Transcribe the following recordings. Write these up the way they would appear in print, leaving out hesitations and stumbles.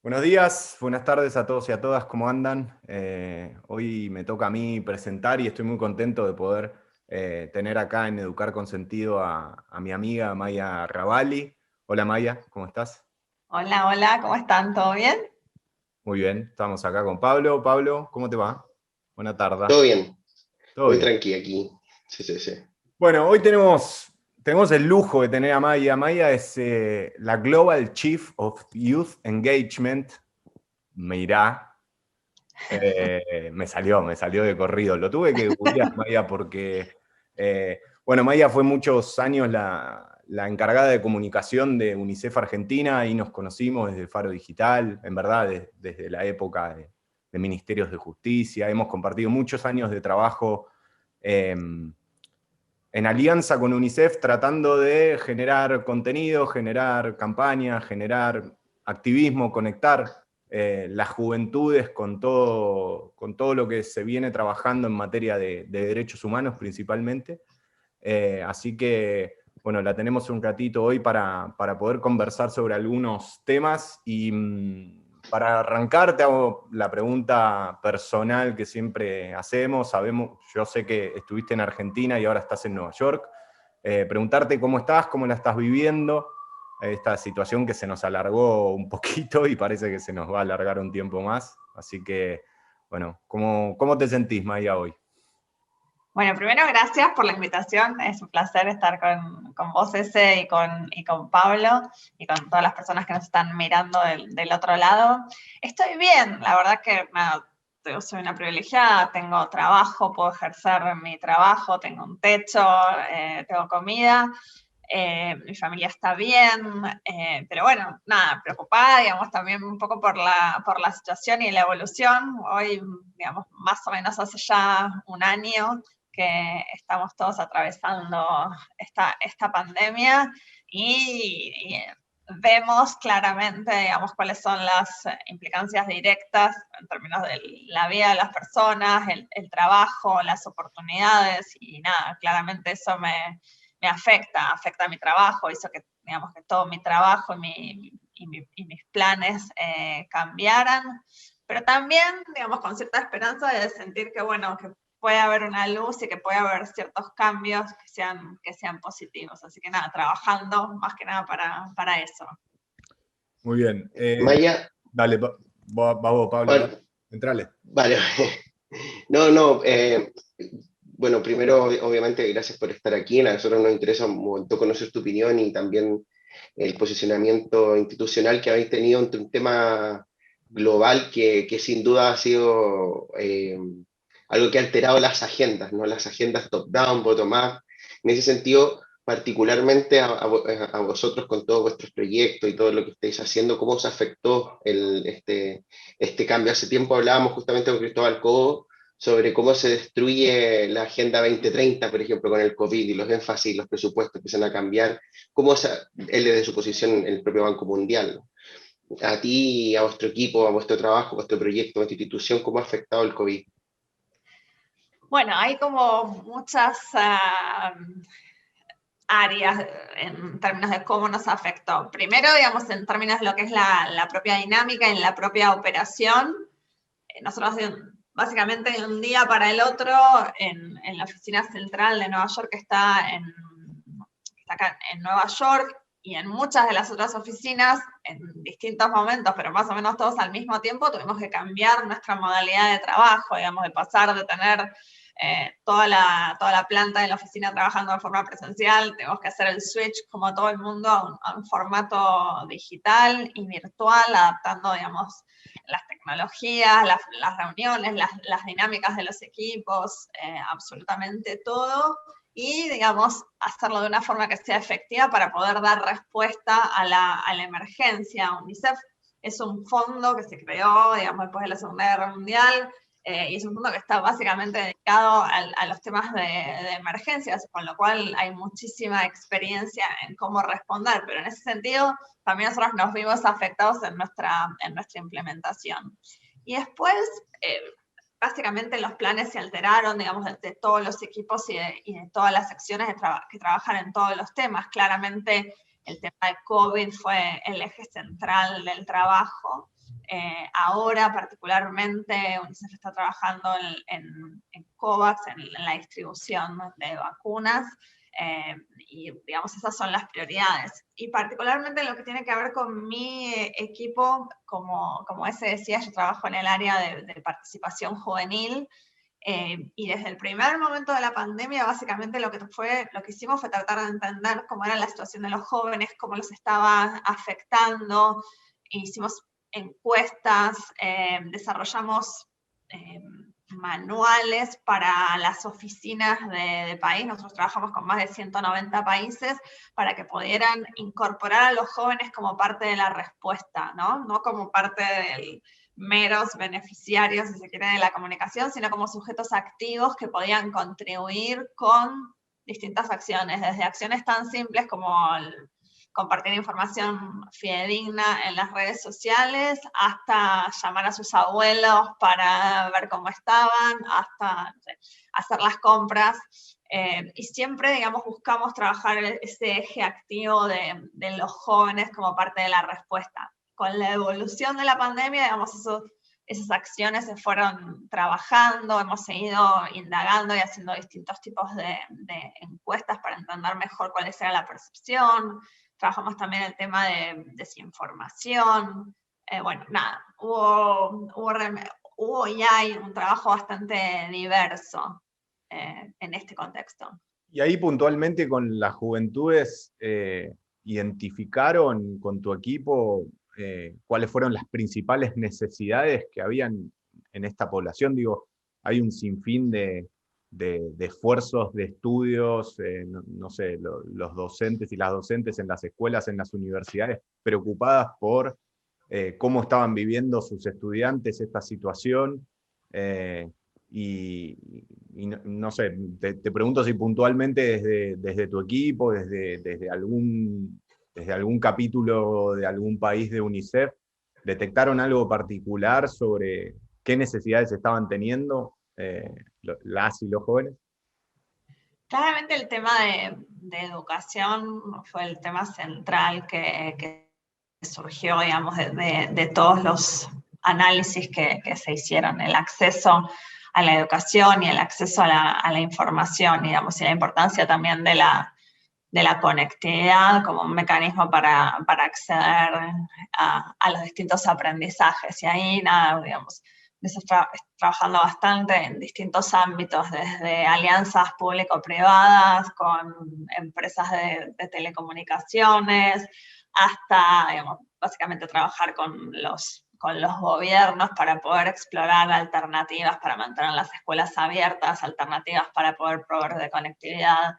Buenos días, buenas tardes a todos y a todas, ¿cómo andan? Hoy me toca a mí presentar y estoy muy contento de poder tener acá en Educar con Sentido a mi amiga Maya Ravalli. Hola Maya, ¿cómo estás? Hola, hola, ¿cómo están? ¿Todo bien? Muy bien, estamos acá con Pablo. Pablo, ¿cómo te va? Buena tarde. Todo bien, ¿Todo muy bien? tranqui aquí. Sí, sí, sí. Bueno, hoy tenemos el lujo de tener a Maya. Maya es la Global Chief of Youth Engagement. Mirá. Me salió de corrido. Lo tuve que googlear, Maya, porque, bueno, Maya fue muchos años la encargada de comunicación de UNICEF Argentina y nos conocimos desde Faro Digital, en verdad, desde la época de Ministerios de Justicia. Hemos compartido muchos años de trabajo eh, en alianza con UNICEF tratando de generar contenido, generar campañas, generar activismo, conectar las juventudes con todo lo que se viene trabajando en materia de derechos humanos principalmente. Así que, bueno, la tenemos un ratito hoy para poder conversar sobre algunos temas y para arrancar te hago la pregunta personal que siempre hacemos. Yo sé que estuviste en Argentina y ahora estás en Nueva York. Preguntarte cómo estás, cómo la estás viviendo, esta situación que se nos alargó un poquito y parece que se nos va a alargar un tiempo más. Así que, bueno, ¿cómo te sentís, Maya, hoy? Bueno, primero gracias por la invitación. Es un placer estar con vos, Ese, y con Pablo, y con todas las personas que nos están mirando del otro lado. Estoy bien, la verdad que nada, yo soy una privilegiada, tengo trabajo, puedo ejercer mi trabajo, tengo un techo, tengo comida. Mi familia está bien, pero bueno, nada, preocupada, digamos, también un poco por la situación y la evolución. Hoy, digamos, más o menos hace ya un año que estamos todos atravesando esta pandemia y vemos claramente, digamos, cuáles son las implicancias directas en términos de la vida de las personas, el trabajo, las oportunidades y nada, claramente eso me afecta mi trabajo, hizo que, digamos, que todo mi trabajo y mis planes cambiaran, pero también, digamos, con cierta esperanza de sentir que, bueno, que puede haber una luz y que puede haber ciertos cambios que sean positivos. Así que nada, trabajando más que nada para eso. Muy bien. Maya, Dale, va vos, Pablo, dale. bueno, Entrale. vale. No, no. Bueno, primero, obviamente, gracias por estar aquí. A nosotros nos interesa un montón conocer tu opinión y también el posicionamiento institucional que habéis tenido ante un tema global que sin duda ha sido algo que ha alterado las agendas, ¿no? Las agendas top-down, bottom-up. En ese sentido, particularmente a vosotros con todos vuestros proyectos y todo lo que estáis haciendo, ¿cómo os afectó este cambio? Hace tiempo hablábamos justamente con Cristóbal Cobo sobre cómo se destruye la Agenda 2030, por ejemplo, con el COVID y los énfasis, los presupuestos empiezan a cambiar, cómo él desde su posición en el propio Banco Mundial, a ti, a vuestro equipo, a vuestro trabajo, a vuestro proyecto, a vuestra institución, cómo ha afectado el COVID. Bueno, hay como muchas áreas en términos de cómo nos afectó. Primero, digamos, en términos de lo que es la propia dinámica, en la propia operación. Nosotros básicamente de un día para el otro en la oficina central de Nueva York está acá en Nueva York y en muchas de las otras oficinas en distintos momentos, pero más o menos todos al mismo tiempo, tuvimos que cambiar nuestra modalidad de trabajo, digamos, de pasar de tener toda la planta de la oficina trabajando de forma presencial, tenemos que hacer el switch como todo el mundo a un formato digital y virtual, adaptando, digamos, las tecnologías, las reuniones, las dinámicas de los equipos, absolutamente todo, y, digamos, hacerlo de una forma que sea efectiva para poder dar respuesta a la emergencia. UNICEF es un fondo que se creó, digamos, después de la Segunda Guerra Mundial, y es un fondo que está básicamente dedicado a los temas de emergencias, con lo cual hay muchísima experiencia en cómo responder, pero en ese sentido también nosotros nos vimos afectados en nuestra implementación. Y después, básicamente los planes se alteraron, digamos, de todos los equipos y de todas las secciones que trabajan en todos los temas. Claramente el tema de COVID fue el eje central del trabajo. Ahora particularmente UNICEF está trabajando en COVAX, en la distribución de vacunas, y digamos esas son las prioridades. Y particularmente en lo que tiene que ver con mi equipo, como ese decía, yo trabajo en el área de participación juvenil, y desde el primer momento de la pandemia, básicamente lo que hicimos fue tratar de entender cómo era la situación de los jóvenes, cómo los estaba afectando. Hicimos encuestas, desarrollamos manuales para las oficinas de país. Nosotros trabajamos con más de 190 países para que pudieran incorporar a los jóvenes como parte de la respuesta, ¿no? No como parte del meros beneficiarios, si se quiere, de la comunicación, sino como sujetos activos que podían contribuir con distintas acciones, desde acciones tan simples como compartir información fidedigna en las redes sociales, hasta llamar a sus abuelos para ver cómo estaban, hasta no sé, hacer las compras. Y siempre, digamos, buscamos trabajar ese eje activo de los jóvenes como parte de la respuesta. Con la evolución de la pandemia, digamos, esas acciones se fueron trabajando, hemos seguido indagando y haciendo distintos tipos de encuestas para entender mejor cuál era la percepción. Trabajamos también el tema de desinformación. Bueno, nada, hubo y hay un trabajo bastante diverso en este contexto. Y ahí puntualmente con las juventudes, ¿identificaron con tu equipo cuáles fueron las principales necesidades que habían en esta población? Digo, hay un sinfín de esfuerzos, de estudios, no sé, los docentes y las docentes en las escuelas, en las universidades, preocupadas por cómo estaban viviendo sus estudiantes esta situación. Y no sé, te pregunto si puntualmente desde tu equipo, desde algún capítulo de algún país de UNICEF, detectaron algo particular sobre qué necesidades estaban teniendo las y los jóvenes. Claramente el tema de educación fue el tema central que surgió, digamos, de todos los análisis que se hicieron, el acceso a la educación y el acceso a la información, digamos, y la importancia también de la conectividad como un mecanismo para acceder a los distintos aprendizajes. Y ahí, nada, digamos, trabajando bastante en distintos ámbitos, desde alianzas público-privadas con empresas de telecomunicaciones, hasta, digamos, básicamente trabajar con los gobiernos para poder explorar alternativas para mantener las escuelas abiertas, alternativas para poder proveer de conectividad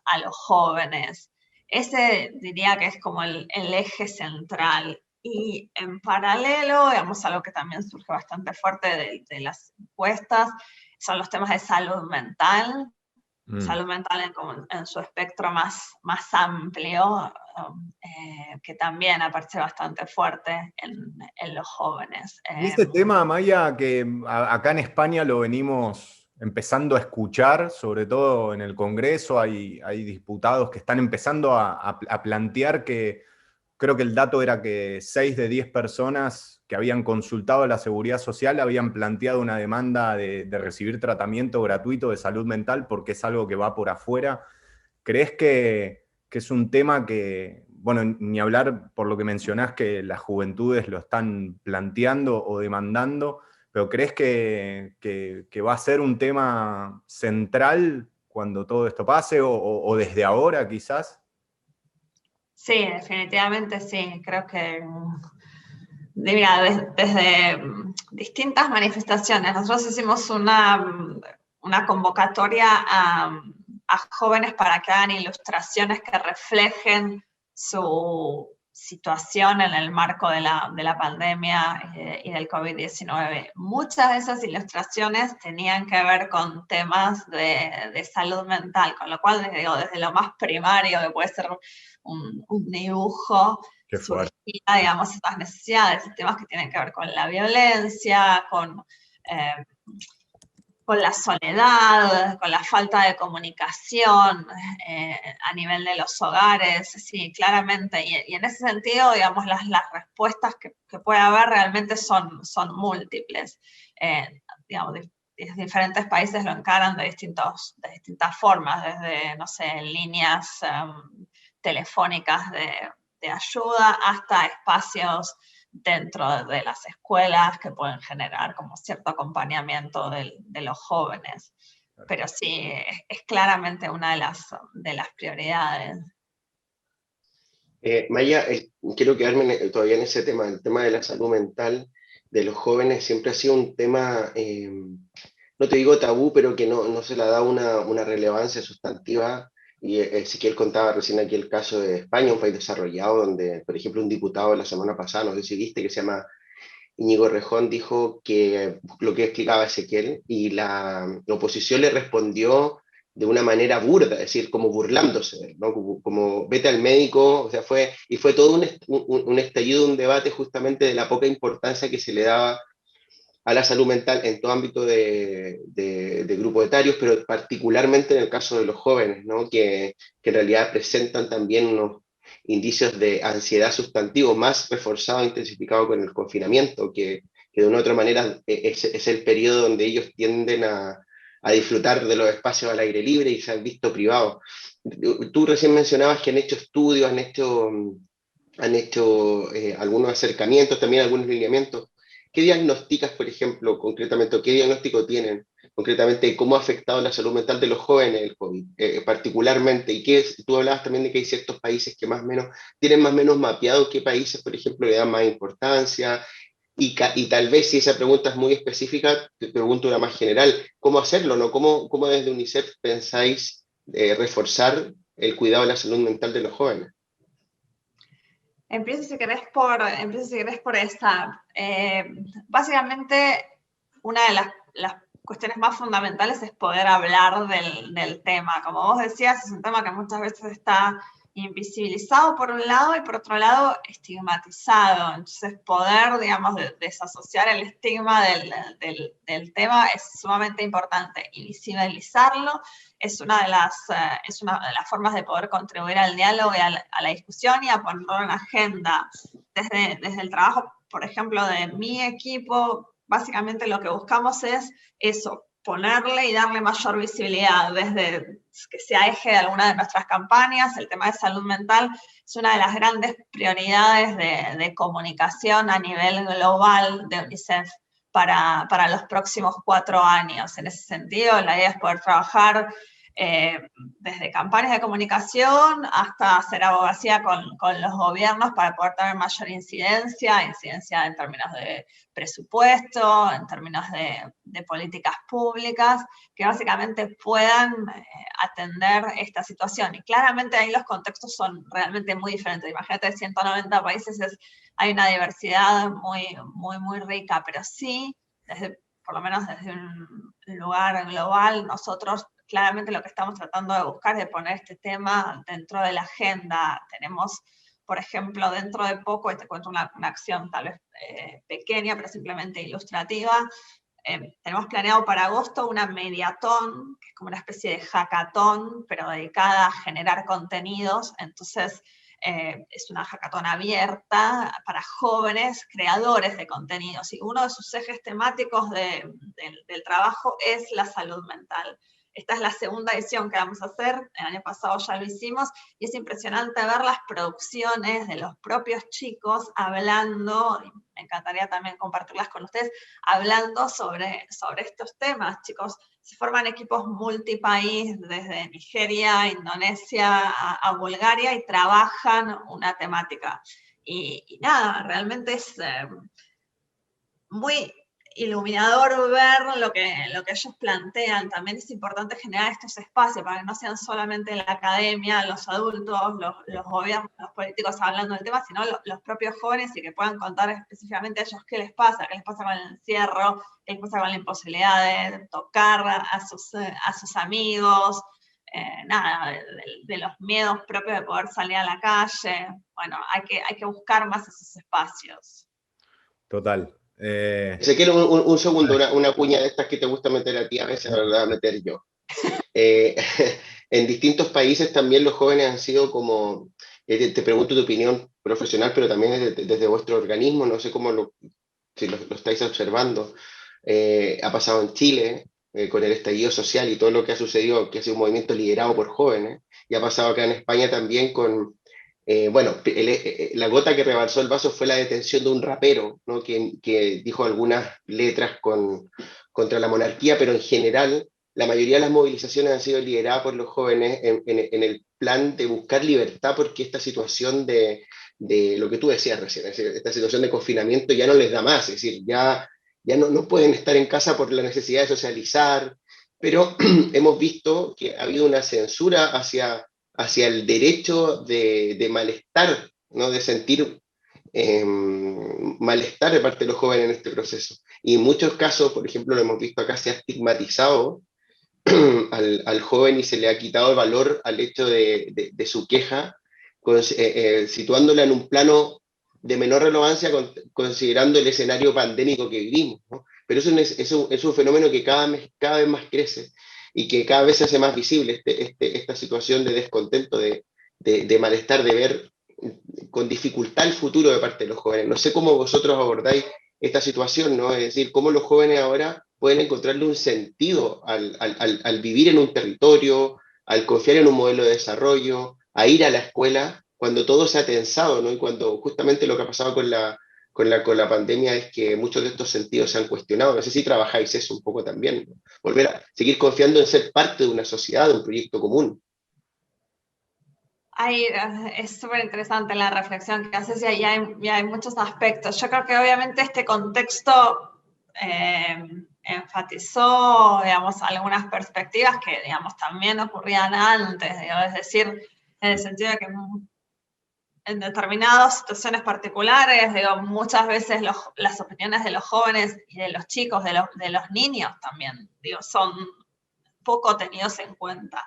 a los jóvenes. Ese diría que es como el eje central. Y en paralelo, digamos, algo que también surge bastante fuerte de las encuestas, son los temas de salud mental. Salud mental en su espectro más amplio, que también aparece bastante fuerte en los jóvenes. Y este tema, Maya, que acá en España lo venimos empezando a escuchar, sobre todo en el Congreso, hay diputados que están empezando a plantear que, creo que el dato era que 6 de 10 personas que habían consultado a la Seguridad Social habían planteado una demanda de recibir tratamiento gratuito de salud mental porque es algo que va por afuera. ¿Crees que es un tema que, bueno, ni hablar por lo que mencionás que las juventudes lo están planteando o demandando, pero crees que va a ser un tema central cuando todo esto pase o desde ahora quizás? Sí, definitivamente sí. Creo que mira, desde distintas manifestaciones. Nosotros hicimos una convocatoria a jóvenes para que hagan ilustraciones que reflejen su situación en el marco de la pandemia y del COVID-19. Muchas de esas ilustraciones tenían que ver con temas de salud mental, con lo cual desde lo más primario, que puede ser un dibujo, surgía, digamos, estas necesidades, temas que tienen que ver con la violencia, con con la soledad, con la falta de comunicación a nivel de los hogares, sí, claramente. Y en ese sentido, digamos, las respuestas que puede haber realmente son múltiples. Digamos, diferentes países lo encaran de distintas formas, desde, no sé, líneas telefónicas de ayuda hasta espacios dentro de las escuelas que pueden generar como cierto acompañamiento de los jóvenes. Pero sí, es claramente una de las prioridades. Maya, quiero quedarme todavía en ese tema, el tema de la salud mental de los jóvenes siempre ha sido un tema, no te digo tabú, pero que no se le da una relevancia sustantiva. Y Ezequiel contaba recién aquí el caso de España, un país desarrollado, donde, por ejemplo, un diputado la semana pasada, no sé si viste, que se llama Íñigo Rejón, dijo que lo que explicaba Ezequiel, y la oposición le respondió de una manera burda, es decir, como burlándose, ¿no? Como vete al médico, o sea, fue todo un estallido, un debate justamente de la poca importancia que se le daba a la salud mental en todo ámbito de grupos etarios, pero particularmente en el caso de los jóvenes, ¿no? Que en realidad presentan también unos indicios de ansiedad sustantivo más reforzado, intensificado con el confinamiento, que de una u otra manera es el periodo donde ellos tienden a disfrutar de los espacios al aire libre y se han visto privados. Tú recién mencionabas que han hecho estudios, han hecho algunos acercamientos, también algunos lineamientos. ¿Qué diagnosticas, por ejemplo, concretamente, o qué diagnóstico tienen concretamente, cómo ha afectado la salud mental de los jóvenes el COVID, particularmente? Y tú hablabas también de que hay ciertos países que más o menos tienen más o menos mapeado qué países, por ejemplo, le dan más importancia. Y tal vez si esa pregunta es muy específica, te pregunto una más general, ¿cómo hacerlo? ¿No? ¿Cómo desde UNICEF pensáis reforzar el cuidado de la salud mental de los jóvenes? Empiezo si querés por esta. Básicamente, una de las cuestiones más fundamentales es poder hablar del tema. Como vos decías, es un tema que muchas veces está invisibilizado por un lado y por otro lado estigmatizado. Entonces poder, digamos, desasociar el estigma del tema es sumamente importante y visibilizarlo es una de las formas de poder contribuir al diálogo y a la discusión y a ponerlo en agenda. Desde el trabajo, por ejemplo, de mi equipo, básicamente lo que buscamos es eso, ponerle y darle mayor visibilidad, desde que sea eje de alguna de nuestras campañas. El tema de salud mental es una de las grandes prioridades de comunicación a nivel global de UNICEF para los próximos 4 años. En ese sentido, la idea es poder trabajar desde campañas de comunicación hasta hacer abogacía con los gobiernos para poder tener mayor incidencia en términos de presupuesto, en términos de políticas públicas, que básicamente puedan atender esta situación. Y claramente ahí los contextos son realmente muy diferentes. Imagínate, 190 países, hay una diversidad muy rica, pero sí, por lo menos desde un lugar global, nosotros claramente lo que estamos tratando de buscar es de poner este tema dentro de la agenda. Tenemos, por ejemplo, dentro de poco, y te cuento una acción tal vez pequeña, pero simplemente ilustrativa, tenemos planeado para agosto una mediatón, que es como una especie de hackathon, pero dedicada a generar contenidos. Entonces, es una hackathon abierta para jóvenes creadores de contenidos. Y uno de sus ejes temáticos del trabajo es la salud mental. Esta es la segunda edición que vamos a hacer, el año pasado ya lo hicimos, y es impresionante ver las producciones de los propios chicos hablando, y me encantaría también compartirlas con ustedes, hablando sobre estos temas. Chicos, se forman equipos multipaís, desde Nigeria, Indonesia, a Bulgaria, y trabajan una temática. Y nada, realmente es muy iluminador ver lo que ellos plantean. También es importante generar estos espacios para que no sean solamente la academia, los adultos, los gobiernos, los políticos hablando del tema, sino los propios jóvenes, y que puedan contar específicamente a ellos qué les pasa con el encierro, qué les pasa con la imposibilidad de tocar a sus amigos, nada, de los miedos propios de poder salir a la calle. Bueno, hay que buscar más esos espacios. Total. Ezequiel, un segundo, una cuña de estas que te gusta meter a ti, a veces la voy a meter yo. Eh, en distintos países también los jóvenes han sido como, te pregunto tu opinión profesional, pero también desde vuestro organismo, no sé si lo estáis observando. Ha pasado en Chile con el estallido social y todo lo que ha sucedido, que ha sido un movimiento liderado por jóvenes, y ha pasado acá en España también con, bueno, la gota que rebalsó el vaso fue la detención de un rapero, ¿no? Que dijo algunas letras contra la monarquía, pero en general la mayoría de las movilizaciones han sido lideradas por los jóvenes en el plan de buscar libertad, porque esta situación de lo que tú decías recién, es decir, esta situación de confinamiento ya no les da más, es decir, ya no pueden estar en casa por la necesidad de socializar, pero hemos visto que ha habido una censura hacia el derecho de malestar, ¿no? De sentir malestar de parte de los jóvenes en este proceso. Y en muchos casos, por ejemplo, lo hemos visto acá, se ha estigmatizado al joven y se le ha quitado el valor al hecho de su queja, situándola en un plano de menor relevancia considerando el escenario pandémico que vivimos, ¿no? Pero es un fenómeno que cada vez más crece y que cada vez se hace más visible esta situación de descontento, de malestar, de ver con dificultad el futuro de parte de los jóvenes. No sé cómo vosotros abordáis esta situación, ¿no? Es decir, cómo los jóvenes ahora pueden encontrarle un sentido al vivir en un territorio, al confiar en un modelo de desarrollo, a ir a la escuela, cuando todo se ha tensado, ¿no? Y cuando justamente lo que ha pasado con la pandemia es que muchos de estos sentidos se han cuestionado. No sé si trabajáis eso un poco también, ¿no? Volver a seguir confiando en ser parte de una sociedad, de un proyecto común. Es súper interesante la reflexión que haces y hay muchos aspectos. Yo creo que obviamente este contexto enfatizó, digamos, algunas perspectivas que, digamos, también ocurrían antes, digo, es decir, en el sentido de que en determinadas situaciones particulares, digo, muchas veces las opiniones de los jóvenes y de los chicos, de los niños también, digo, son poco tenidos en cuenta.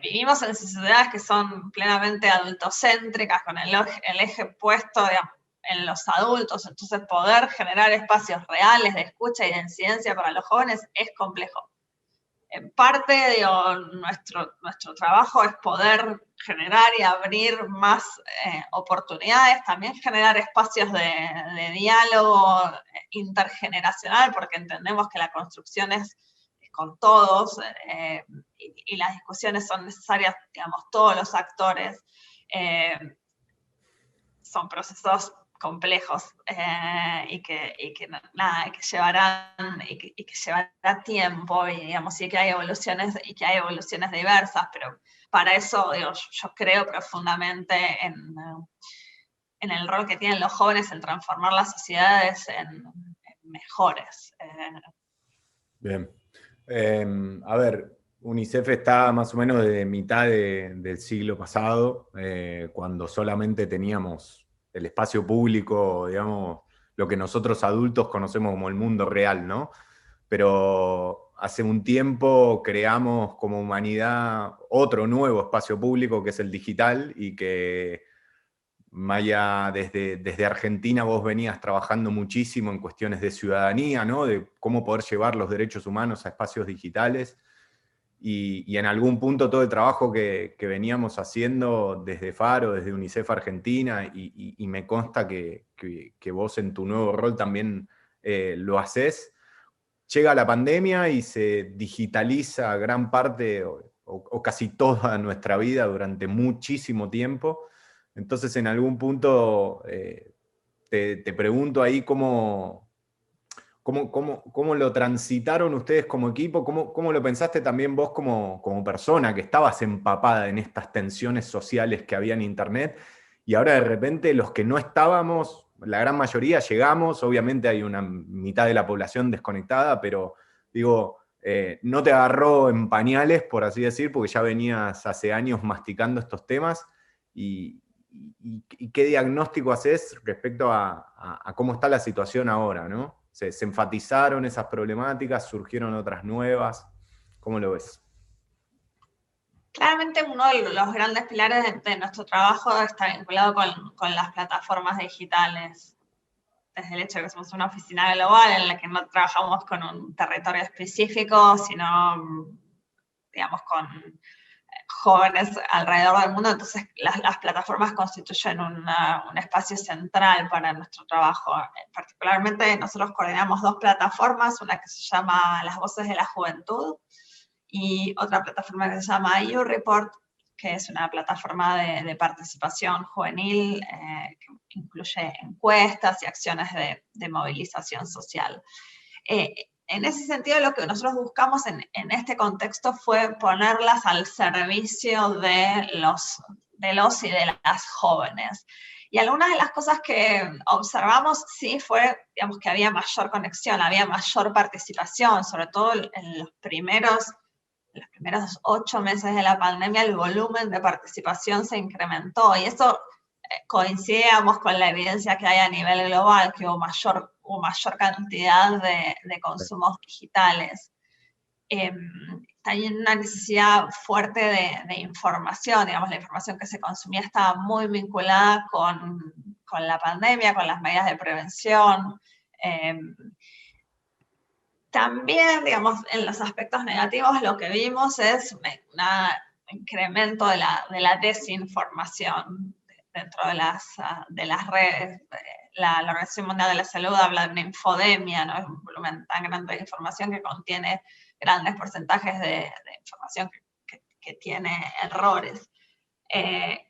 Vivimos en sociedades que son plenamente adultocéntricas, con el eje puesto, digamos, en los adultos, entonces poder generar espacios reales de escucha y de incidencia para los jóvenes es complejo. En parte, digo, nuestro trabajo es poder generar y abrir más oportunidades, también generar espacios de diálogo intergeneracional, porque entendemos que la construcción es con todos, y las discusiones son necesarias, digamos, todos los actores. Son procesos complejos y que llevarán tiempo y digamos y que hay evoluciones diversas, pero para eso digo, yo creo profundamente en el rol que tienen los jóvenes en transformar las sociedades en mejores. Bien. A ver, UNICEF está más o menos de mitad del siglo pasado, cuando solamente teníamos el espacio público, digamos, lo que nosotros adultos conocemos como el mundo real, ¿no? Pero hace un tiempo creamos como humanidad otro nuevo espacio público que es el digital y que Maya, desde Argentina vos venías trabajando muchísimo en cuestiones de ciudadanía, ¿no? De cómo poder llevar los derechos humanos a espacios digitales. Y en algún punto todo el trabajo que veníamos haciendo desde Faro, desde UNICEF Argentina, y me consta que vos en tu nuevo rol también lo hacés, llega la pandemia y se digitaliza gran parte o casi toda nuestra vida durante muchísimo tiempo. Entonces, en algún punto te pregunto ahí cómo lo transitaron ustedes como equipo, cómo lo pensaste también vos como persona que estabas empapada en estas tensiones sociales que había en Internet, y ahora de repente los que no estábamos, la gran mayoría llegamos, obviamente hay una mitad de la población desconectada, pero digo, no te agarró en pañales, por así decir, porque ya venías hace años masticando estos temas, y qué diagnóstico haces respecto a cómo está la situación ahora, ¿no? Se enfatizaron esas problemáticas, surgieron otras nuevas. ¿Cómo lo ves? Claramente uno de los grandes pilares de nuestro trabajo está vinculado con las plataformas digitales. desde el hecho de que somos una oficina global en la que no trabajamos con un territorio específico, sino, digamos, con jóvenes alrededor del mundo, entonces las plataformas constituyen un espacio central para nuestro trabajo. Particularmente nosotros coordinamos 2 plataformas, una que se llama Las Voces de la Juventud y otra plataforma que se llama YouReport, que es una plataforma de participación juvenil que incluye encuestas y acciones de movilización social. En ese sentido, lo que nosotros buscamos en este contexto fue ponerlas al servicio de los y de las jóvenes. Y algunas de las cosas que observamos, sí, fue, digamos, que había mayor conexión, había mayor participación, sobre todo en los primeros 8 meses de la pandemia, el volumen de participación se incrementó, y eso coincidíamos con la evidencia que hay a nivel global, que hubo mayor cantidad de consumos digitales. Hay una necesidad fuerte de información, digamos, la información que se consumía estaba muy vinculada con la pandemia, con las medidas de prevención. También, digamos, en los aspectos negativos lo que vimos es un incremento de la desinformación dentro de las redes. La Organización Mundial de la Salud habla de una infodemia, ¿no? Es un volumen tan grande de información que contiene grandes porcentajes de información que tiene errores.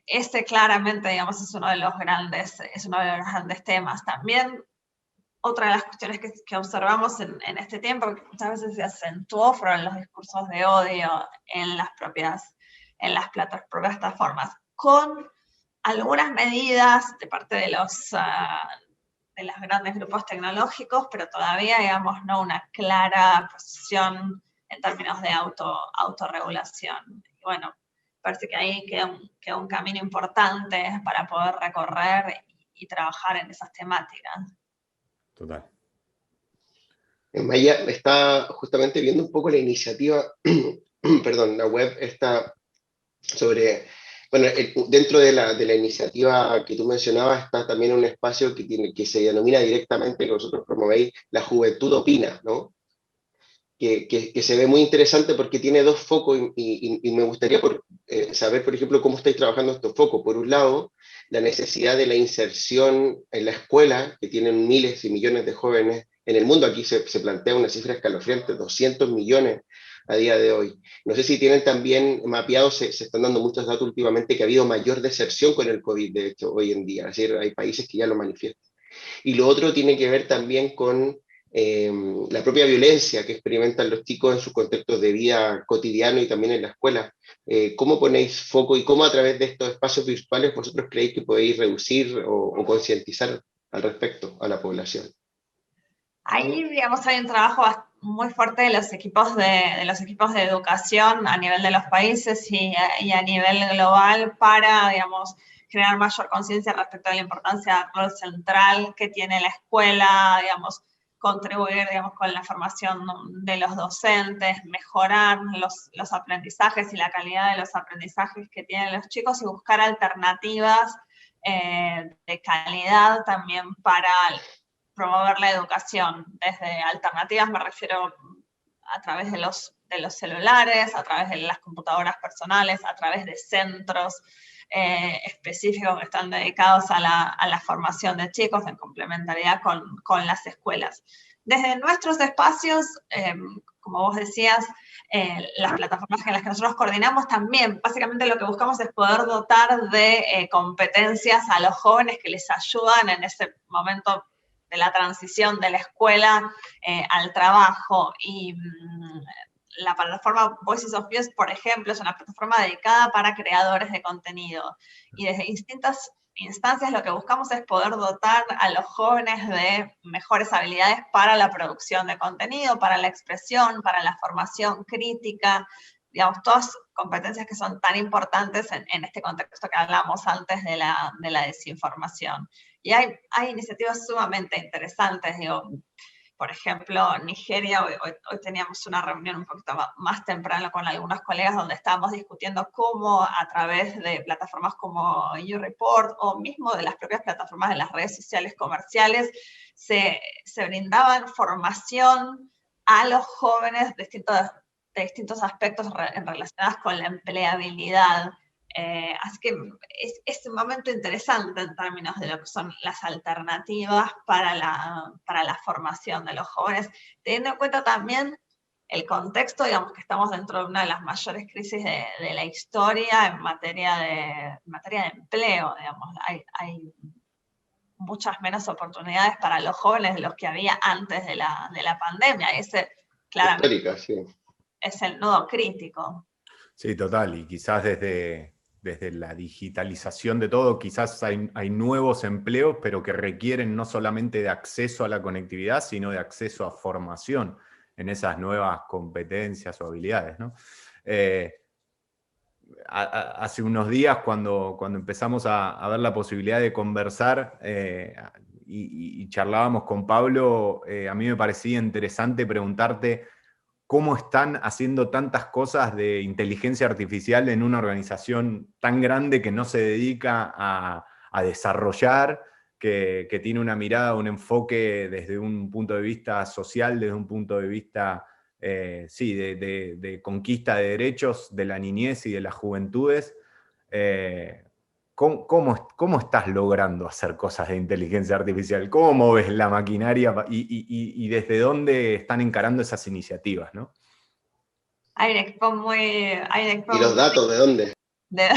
Ese claramente, digamos, es uno de los grandes temas. También otra de las cuestiones que observamos en este tiempo, que muchas veces se acentuó, fueron los discursos de odio en las propias plataformas, con algunas medidas de parte de los grandes grupos tecnológicos, pero todavía, digamos, no una clara posición en términos de autorregulación. Y bueno, parece que ahí queda un camino importante para poder recorrer y trabajar en esas temáticas. Total. Maya está justamente viendo un poco la iniciativa, perdón, la web está sobre, bueno, dentro de la iniciativa que tú mencionabas está también un espacio que se denomina directamente, que vosotros promovéis, La Juventud Opina, ¿no? Que se ve muy interesante porque tiene 2 focos y me gustaría saber, por ejemplo, cómo estáis trabajando estos focos. Por un lado, la necesidad de la inserción en la escuela, que tienen miles y millones de jóvenes en el mundo. Aquí se plantea una cifra escalofriante, 200 millones a día de hoy. No sé si tienen también mapeados, se están dando muchos datos últimamente, que ha habido mayor deserción con el COVID, de hecho, hoy en día. Es decir, hay países que ya lo manifiestan. Y lo otro tiene que ver también con la propia violencia que experimentan los chicos en sus contextos de vida cotidiano y también en la escuela. ¿Cómo ponéis foco y cómo a través de estos espacios virtuales vosotros creéis que podéis reducir o concientizar al respecto a la población? Ahí, digamos, hay un trabajo muy fuerte de los equipos de educación a nivel de los países y a nivel global para, digamos, generar mayor conciencia respecto a la importancia del rol central que tiene la escuela, digamos, contribuir, digamos, con la formación de los docentes, mejorar los aprendizajes y la calidad de los aprendizajes que tienen los chicos y buscar alternativas de calidad también para promover la educación. Desde alternativas me refiero a través de los celulares, a través de las computadoras personales, a través de centros específicos que están dedicados a la formación de chicos en complementariedad con las escuelas. Desde nuestros espacios, como vos decías, las plataformas en las que nosotros coordinamos también, básicamente lo que buscamos es poder dotar de competencias a los jóvenes que les ayudan en ese momento de la transición de la escuela al trabajo. Y la plataforma Voices of Youth, por ejemplo, es una plataforma dedicada para creadores de contenido. Y desde distintas instancias lo que buscamos es poder dotar a los jóvenes de mejores habilidades para la producción de contenido, para la expresión, para la formación crítica, digamos, todas competencias que son tan importantes en este contexto que hablamos antes de la desinformación. Y hay iniciativas sumamente interesantes, digo, por ejemplo, Nigeria, hoy teníamos una reunión un poquito más temprano con algunos colegas donde estábamos discutiendo cómo a través de plataformas como YouReport o mismo de las propias plataformas de las redes sociales comerciales se brindaba formación a los jóvenes de distintos aspectos relacionados con la empleabilidad. Así que es un momento interesante en términos de lo que son las alternativas para la formación de los jóvenes, teniendo en cuenta también el contexto, digamos que estamos dentro de una de las mayores crisis de la historia en materia de empleo, digamos, hay muchas menos oportunidades para los jóvenes de los que había antes de la pandemia, y ese claramente Histórica, sí. es el nudo crítico. Sí, total, y quizás desde la digitalización de todo, quizás hay nuevos empleos, pero que requieren no solamente de acceso a la conectividad, sino de acceso a formación en esas nuevas competencias o habilidades, ¿no? Hace unos días, cuando empezamos a ver la posibilidad de conversar y charlábamos con Pablo, a mí me parecía interesante preguntarte cómo están haciendo tantas cosas de inteligencia artificial en una organización tan grande que no se dedica a desarrollar, que tiene una mirada, un enfoque desde un punto de vista social, desde un punto de vista sí, de conquista de derechos de la niñez y de las juventudes. ¿Cómo estás logrando hacer cosas de inteligencia artificial? ¿Cómo moves la maquinaria y desde dónde están encarando esas iniciativas, ¿no? Hay un equipo ¿Y los datos de dónde? de-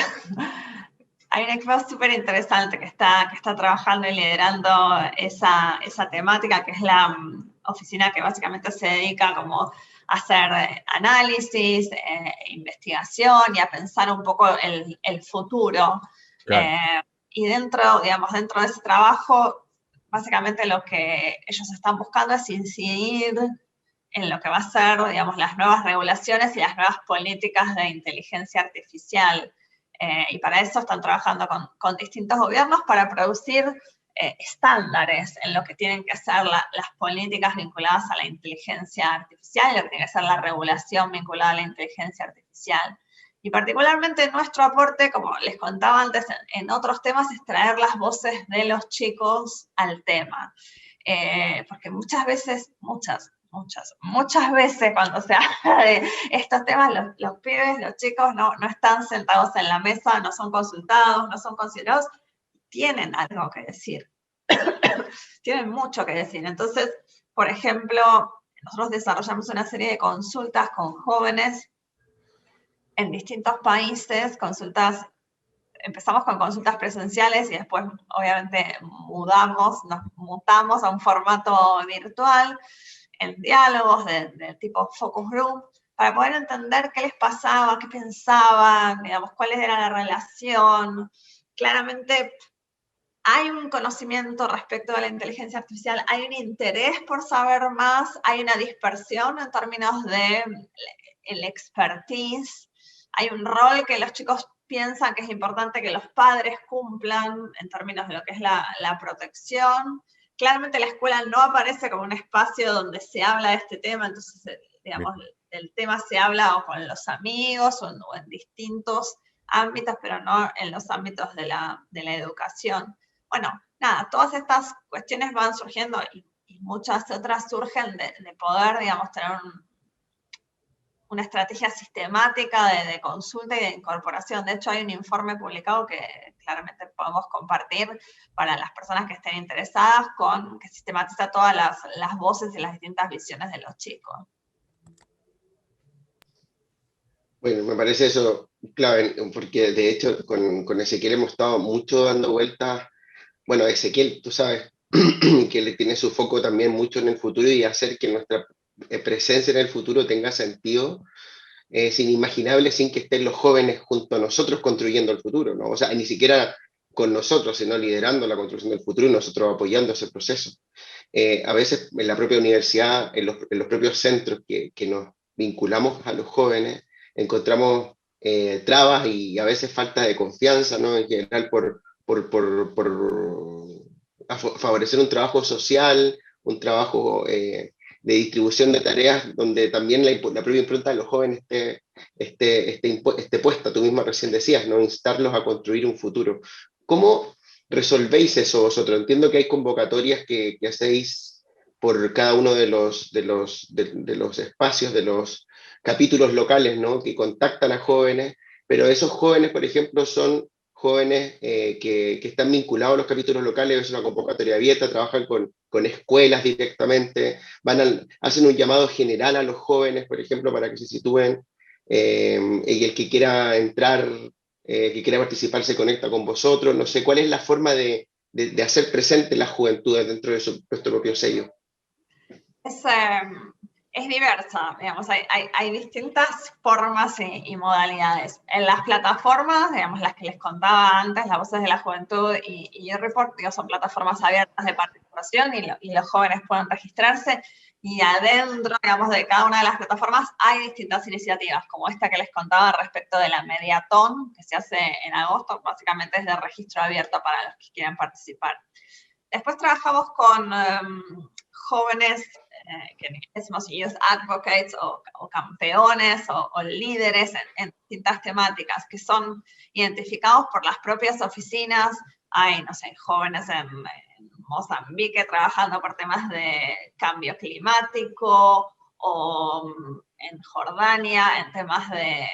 hay un equipo súper interesante que está trabajando y liderando esa temática, que es la oficina que básicamente se dedica como a hacer análisis, investigación y a pensar un poco el futuro. Claro. Y dentro de ese trabajo, básicamente lo que ellos están buscando es incidir en lo que va a ser, digamos, las nuevas regulaciones y las nuevas políticas de inteligencia artificial. Y para eso están trabajando con distintos gobiernos para producir estándares en lo que tienen que ser las políticas vinculadas a la inteligencia artificial y lo que tiene que ser la regulación vinculada a la inteligencia artificial. Y particularmente nuestro aporte, como les contaba antes, en otros temas, es traer las voces de los chicos al tema. Porque muchas veces cuando se habla de estos temas, los pibes, los chicos no están sentados en la mesa, no son consultados, no son considerados, tienen algo que decir. Tienen mucho que decir. Entonces, por ejemplo, nosotros desarrollamos una serie de consultas con jóvenes en distintos países, empezamos con consultas presenciales y después obviamente nos mutamos a un formato virtual, en diálogos de tipo focus group, para poder entender qué les pasaba, qué pensaban, digamos, cuál era la relación. Claramente hay un conocimiento respecto de la inteligencia artificial, hay un interés por saber más, hay una dispersión en términos de el expertise, hay un rol que los chicos piensan que es importante que los padres cumplan en términos de lo que es la protección. Claramente la escuela no aparece como un espacio donde se habla de este tema, entonces, digamos, el tema se habla o con los amigos o en distintos ámbitos, pero no en los ámbitos de la educación. Bueno, nada, todas estas cuestiones van surgiendo y muchas otras surgen de poder, digamos, tener una estrategia sistemática de consulta y de incorporación. De hecho, hay un informe publicado que claramente podemos compartir para las personas que estén interesadas, que sistematiza todas las voces y las distintas visiones de los chicos. Bueno, me parece eso clave, porque de hecho con Ezequiel hemos estado mucho dando vueltas. Bueno, Ezequiel, tú sabes que le tiene su foco también mucho en el futuro y hacer que nuestra presencia en el futuro tenga sentido. Es inimaginable sin que estén los jóvenes junto a nosotros construyendo el futuro, ¿no? O sea, ni siquiera con nosotros, sino liderando la construcción del futuro y nosotros apoyando ese proceso. A veces en la propia universidad, en los propios centros que nos vinculamos a los jóvenes, encontramos trabas y a veces falta de confianza, ¿no? En general por favorecer un trabajo social, un trabajo de distribución de tareas donde también la propia impronta de los jóvenes esté puesta. Tú misma recién decías, ¿no? Instarlos a construir un futuro. ¿Cómo resolvéis eso vosotros? Entiendo que hay convocatorias que hacéis por cada uno de los espacios, de los capítulos locales, ¿no? Que contactan a jóvenes, pero esos jóvenes, por ejemplo, son jóvenes que están vinculados a los capítulos locales, es una convocatoria abierta, trabajan con escuelas directamente, hacen un llamado general a los jóvenes, por ejemplo, para que se sitúen, y el que quiera entrar, que quiera participar, se conecta con vosotros. No sé, ¿cuál es la forma de hacer presente las juventudes dentro de nuestro propio sello? Es diversa, digamos, hay distintas formas y modalidades. En las plataformas, digamos, las que les contaba antes, las Voces de la Juventud y eReport, son plataformas abiertas de participación y los jóvenes pueden registrarse, y adentro, digamos, de cada una de las plataformas hay distintas iniciativas, como esta que les contaba respecto de la Mediatón, que se hace en agosto, básicamente es de registro abierto para los que quieran participar. Después trabajamos con jóvenes que decimos youth advocates o campeones o líderes en distintas temáticas que son identificados por las propias oficinas. Hay, no sé, jóvenes en Mozambique trabajando por temas de cambio climático, o en Jordania en temas de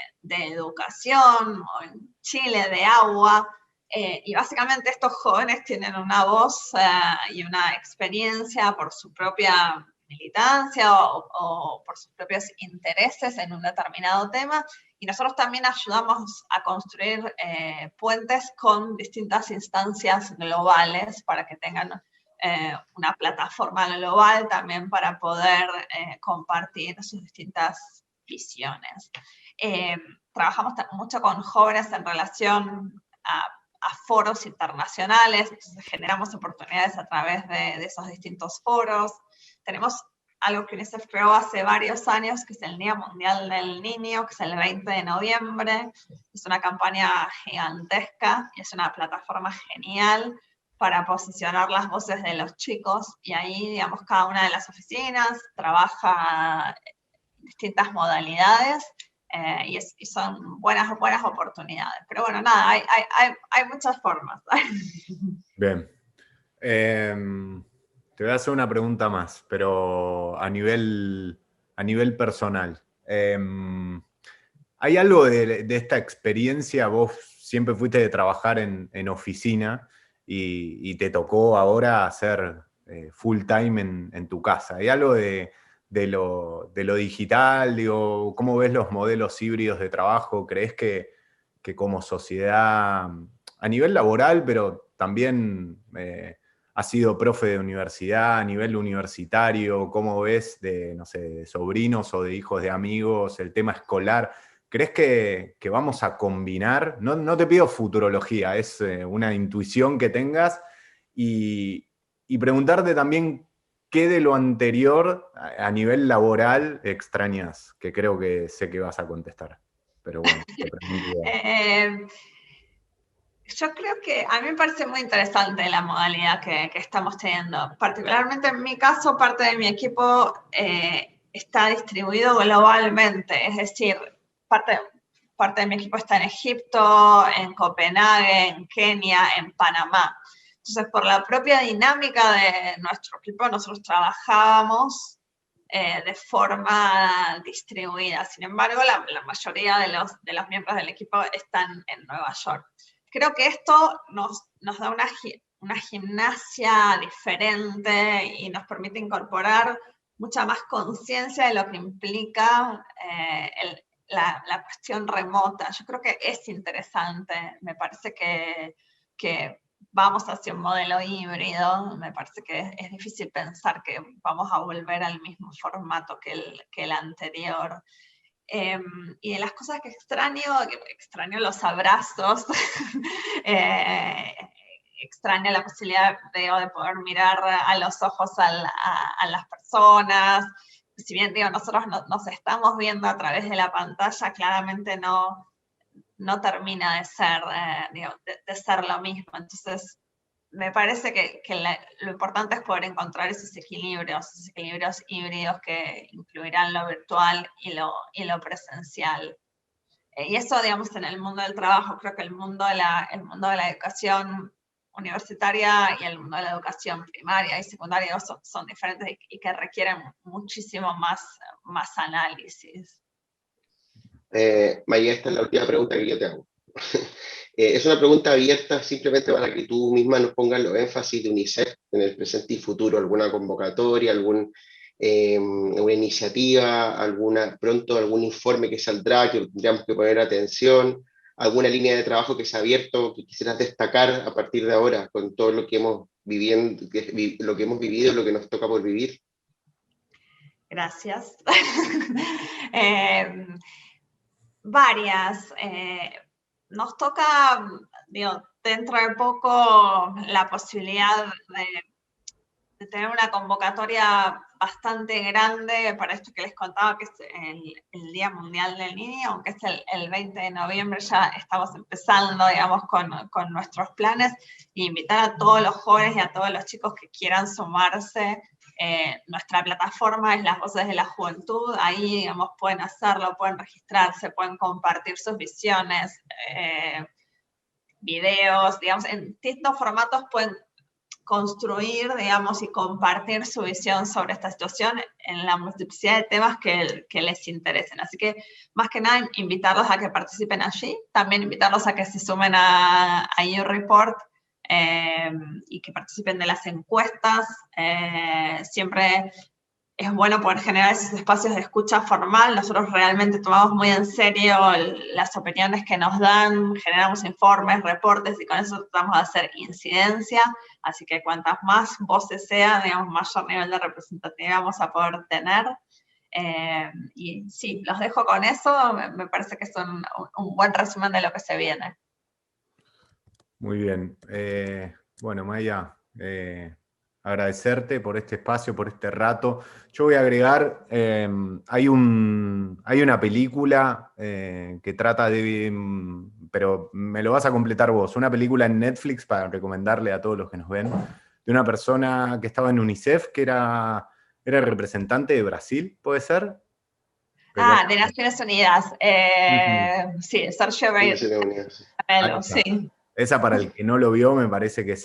educación, o en Chile de agua. Y básicamente estos jóvenes tienen una voz y una experiencia por su propia militancia o por sus propios intereses en un determinado tema, y nosotros también ayudamos a construir puentes con distintas instancias globales para que tengan una plataforma global también para poder compartir sus distintas visiones. Trabajamos mucho con jóvenes en relación a foros internacionales, entonces generamos oportunidades a través de esos distintos foros. Tenemos algo que UNICEF creó hace varios años, que es el Día Mundial del Niño, que es el 20 de noviembre. Es una campaña gigantesca y es una plataforma genial para posicionar las voces de los chicos, y ahí, digamos, cada una de las oficinas trabaja distintas modalidades, y son buenas oportunidades. Pero bueno, nada, hay muchas formas. Bien. Te voy a hacer una pregunta más, pero a nivel personal. ¿Hay algo de esta experiencia? Vos siempre fuiste de trabajar en oficina y te tocó ahora hacer full time en tu casa. ¿Hay algo de lo digital? Digo, ¿cómo ves los modelos híbridos de trabajo? ¿Crees que como sociedad, a nivel laboral, pero también has sido profe de universidad, a nivel universitario, ¿cómo ves no sé, de sobrinos o de hijos de amigos, el tema escolar? ¿Crees que vamos a combinar? No te pido futurología, es una intuición que tengas, y preguntarte también qué de lo anterior a nivel laboral extrañas, que creo que sé que vas a contestar. Pero bueno, te pregunto. Yo creo que a mí me parece muy interesante la modalidad que estamos teniendo. Particularmente en mi caso, parte de mi equipo está distribuido globalmente, es decir, parte de mi equipo está en Egipto, en Copenhague, en Kenia, en Panamá. Entonces, por la propia dinámica de nuestro equipo, nosotros trabajábamos de forma distribuida. Sin embargo, la mayoría de los miembros del equipo están en Nueva York. Creo que esto nos da una gimnasia diferente y nos permite incorporar mucha más conciencia de lo que implica la cuestión remota. Yo creo que es interesante, me parece que vamos hacia un modelo híbrido, me parece que es difícil pensar que vamos a volver al mismo formato que el anterior. Y de las cosas que extraño los abrazos, extraño la posibilidad de poder mirar a los ojos a las personas. Si bien nosotros nos estamos viendo a través de la pantalla, claramente no termina de ser, de ser lo mismo. Entonces, me parece que lo importante es poder encontrar esos equilibrios híbridos que incluirán lo virtual y lo presencial. Y eso, digamos, en el mundo del trabajo. Creo que el mundo de la educación, universitaria y el mundo de la educación primaria y secundaria son diferentes y que requieren muchísimo más análisis. Maya, esta es la última pregunta que yo te hago. Es una pregunta abierta simplemente para que tú misma nos pongas los énfasis de UNICEF en el presente y futuro, alguna convocatoria, alguna iniciativa, pronto algún informe que saldrá que tendríamos que poner atención, alguna línea de trabajo que se ha abierto que quisieras destacar a partir de ahora con todo lo que hemos vivido, lo que nos toca por vivir. Gracias. Varias. Nos toca, digo, dentro de poco la posibilidad de tener una convocatoria bastante grande para esto que les contaba, que es el Día Mundial del Niño, aunque es el 20 de noviembre, ya estamos empezando, digamos, con nuestros planes, e invitar a todos los jóvenes y a todos los chicos que quieran sumarse. Nuestra plataforma es Las Voces de la Juventud, ahí, digamos, pueden hacerlo, pueden registrarse, pueden compartir sus visiones, videos, digamos, en distintos formatos pueden construir, digamos, y compartir su visión sobre esta situación en la multiplicidad de temas que les interesen. Así que, más que nada, invitarlos a que participen allí, también invitarlos a que se sumen a YouReport, y que participen de las encuestas. Siempre es bueno poder generar esos espacios de escucha formal. Nosotros realmente tomamos muy en serio las opiniones que nos dan, generamos informes, reportes, y con eso tratamos de hacer incidencia. Así que cuantas más voces sean, digamos, mayor nivel de representatividad vamos a poder tener. Y sí, los dejo con eso. Me parece que es un buen resumen de lo que se viene. Muy bien. Bueno, Maya, agradecerte por este espacio, por este rato. Yo voy a agregar, hay una película que trata de, pero me lo vas a completar vos, una película en Netflix para recomendarle a todos los que nos ven, de una persona que estaba en UNICEF, que era el representante de Brasil, ¿puede ser? De Naciones Unidas. Sí, Sergio Bello, sí. Esa, para el que no lo vio, me parece que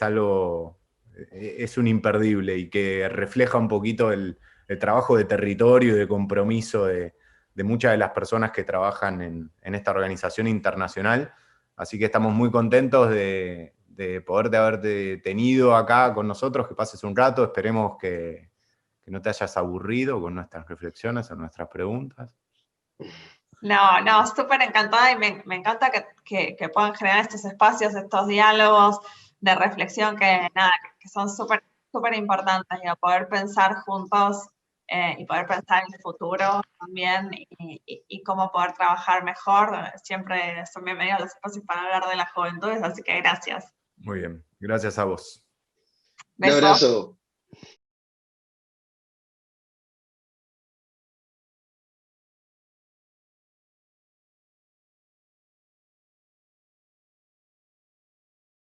es un imperdible y que refleja un poquito el trabajo de territorio y de compromiso de muchas de las personas que trabajan en esta organización internacional. Así que estamos muy contentos de poderte haberte tenido acá con nosotros, que pases un rato. Esperemos que no te hayas aburrido con nuestras reflexiones o nuestras preguntas. No, súper encantada, y me encanta que puedan generar estos espacios, estos diálogos de reflexión que son súper importantes, y a poder pensar juntos y poder pensar en el futuro también, y cómo poder trabajar mejor. Siempre son bienvenidos los espacios para hablar de las juventudes, así que gracias. Muy bien, gracias a vos. Un abrazo.